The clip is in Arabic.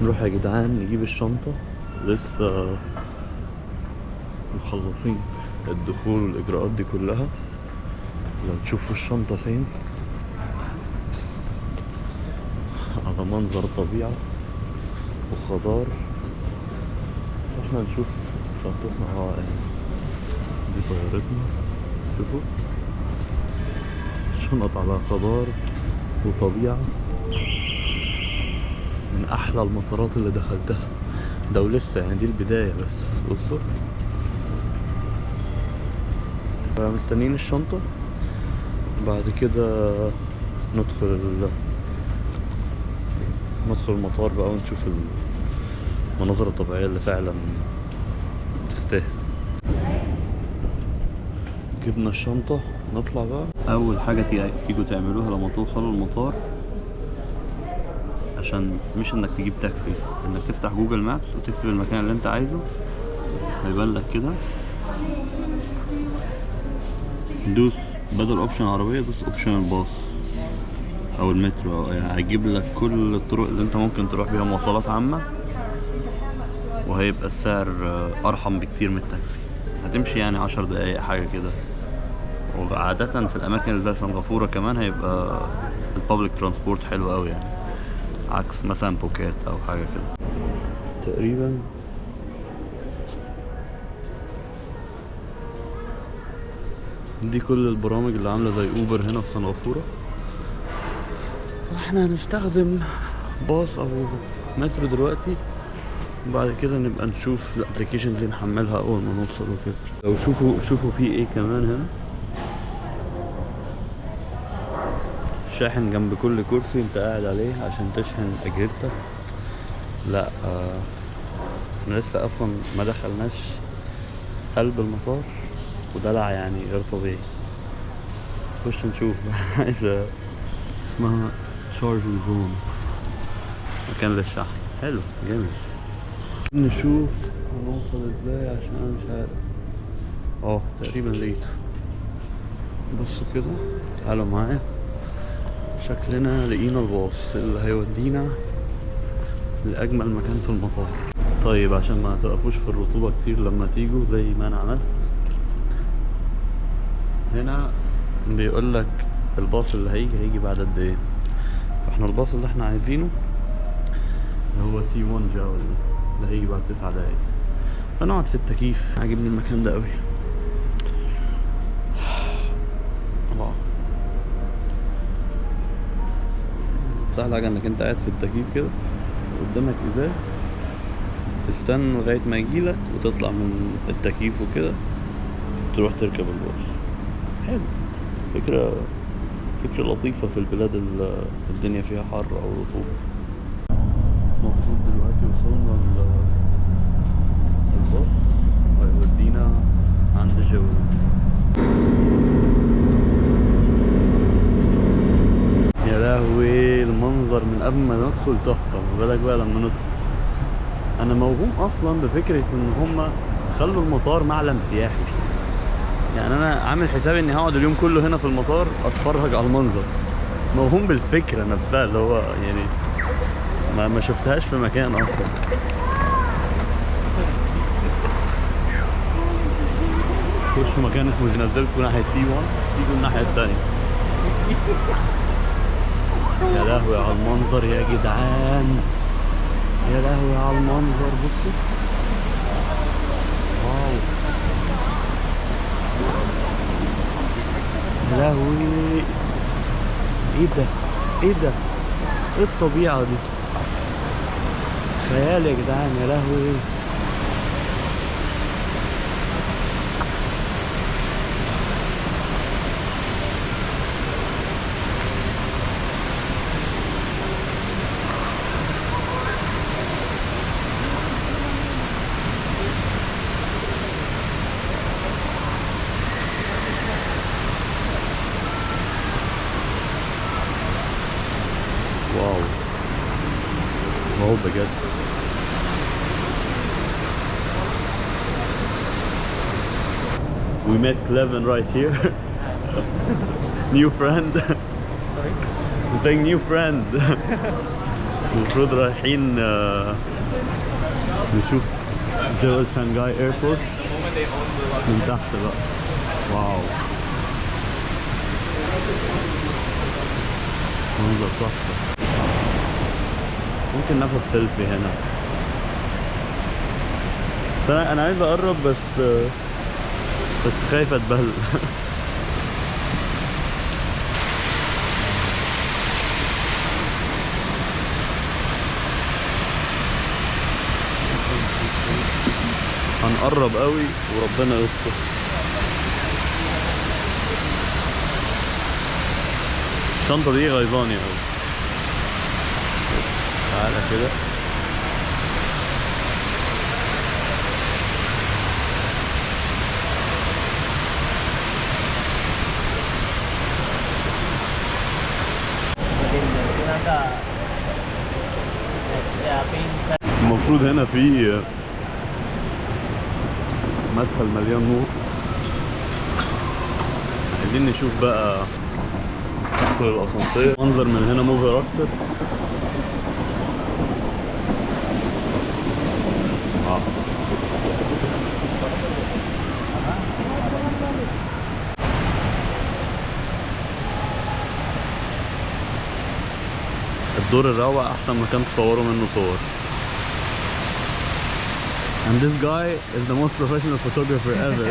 نروح يا جدعان نجيب الشنطة، لسه مخلصين الدخول والإجراءات دي كلها. لو تشوفوا الشنطة فين، على منظر طبيعة وخضار. بس احنا نشوف شنطتنا يعني دي طيارتنا. شوفوا شنط على خضار وطبيعة، من أحلى المطارات اللي دخلتها ده، ولسه يعني دي البداية بس. بصوا مستنيين الشنطة، بعد كده ندخل المطار بقى ونشوف المناظر الطبيعية اللي فعلا تستاهل. جبنا الشنطة، نطلع بقى. أول حاجة تيجوا تعملوها لما توصلوا المطار، عشان مش انك تجيب تاكسي، انك تفتح جوجل مابس وتكتب المكان اللي انت عايزه، هيبان لك كده. دوس بدل اوبشن عربية، دوس اوبشن الباص او المترو، يعني هيجيب لك كل الطرق اللي انت ممكن تروح بيها مواصلات عامة، وهيبقى السعر ارحم بكتير من التاكسي. هتمشي يعني 10 دقايق حاجة كده. وعادة في الاماكن اللي زي سنغافورة كمان هيبقى البابليك ترانسبورت حلو اوي، يعني عكس مثلا بوكيت او حاجة كده. تقريبا دي كل البرامج اللي عاملة زي اوبر هنا في سنغافورة. فاحنا هنستخدم باص او مترو دلوقتي، وبعد كده نبقى نشوف الابليكيشنز دي نحملها اول ما نوصل وكده. لو شوفوا في ايه كمان هنا، شاحن جنب كل كرسي انت قاعد عليه عشان تشحن اجهزتك. لا احنا لسه اصلا ما دخلناش قلب المطار، ودلع يعني غير طبيعي. خش نشوف. عايزة اسمها تشارجنج زون، مكان للشحن. حلو جامد. نشوف هنوصل ازاي عشان انا مش عارف. تقريبا لقيته. بصوا كده، تعالوا معايا. شكلنا لقينا الباص اللي هيودينا لأجمل مكان في المطار. طيب عشان ما تقفوش في الرطوبة كتير لما تيجوا زي ما انا عملت، هنا بيقولك الباص اللي هيجي بعد قد ايه. احنا الباص اللي احنا عايزينه اللي هو T1 جاول ده هيجي بعد 9 دقايق. فنقعد في التكييف، عاجبني المكان ده قوي. سهل حاجة انك انت قاعد في التكييف كده، قدامك ازاز، تستنى لغاية ما يجيلك وتطلع من التكييف وكده تروح تركب الباص. حلو، فكرة لطيفة في البلاد اللي الدنيا فيها حر او رطوبة. المفروض دلوقتي وصلنا الباص هيودينا عند جاول. يا لهوي المنظر من قبل ما ندخل تحفة، ما بالك بقى لما ندخل. انا موهوم اصلا بفكرة ان هما خلوا المطار معلم سياحي. يعني انا عامل حسابي اني هقعد اليوم كله هنا في المطار اتفرج على المنظر. موهوم بالفكرة نفسها، اللي هو يعني ما شفتهاش في مكان اصلا. خشوا مكان اسمه ينزلكوا ناحية T1، تيجوا الناحية التانية. يا لهوي على المنظر يا جدعان، يا لهوي على المنظر. بصوا واو، يا لهوي، ايه ده ايه ده، ايه الطبيعة دي، خيال يا جدعان. يا لهوي واو واو بجد. We met Clevin right here. New friend. Sorry? I'm saying new friend. المفروض رايحين نشوف جبل شانغهاي ايربورت من تحت بقى. واو منظر تحفة. ممكن ناخد سيلفي هنا، بس انا عايز اقرب بس خايف اتبهل. هنقرب قوي وربنا يستر. الشنطة دي غيظاني قوي. تعالى كده. المفروض هنا في مدخل مليان نور. عايزين نشوف بقى ندخل الاسانسير. منظر من هنا مبهر اكتر. الدور الرابع احسن مكان تصوروا منه صور. And this guy is the most professional photographer ever.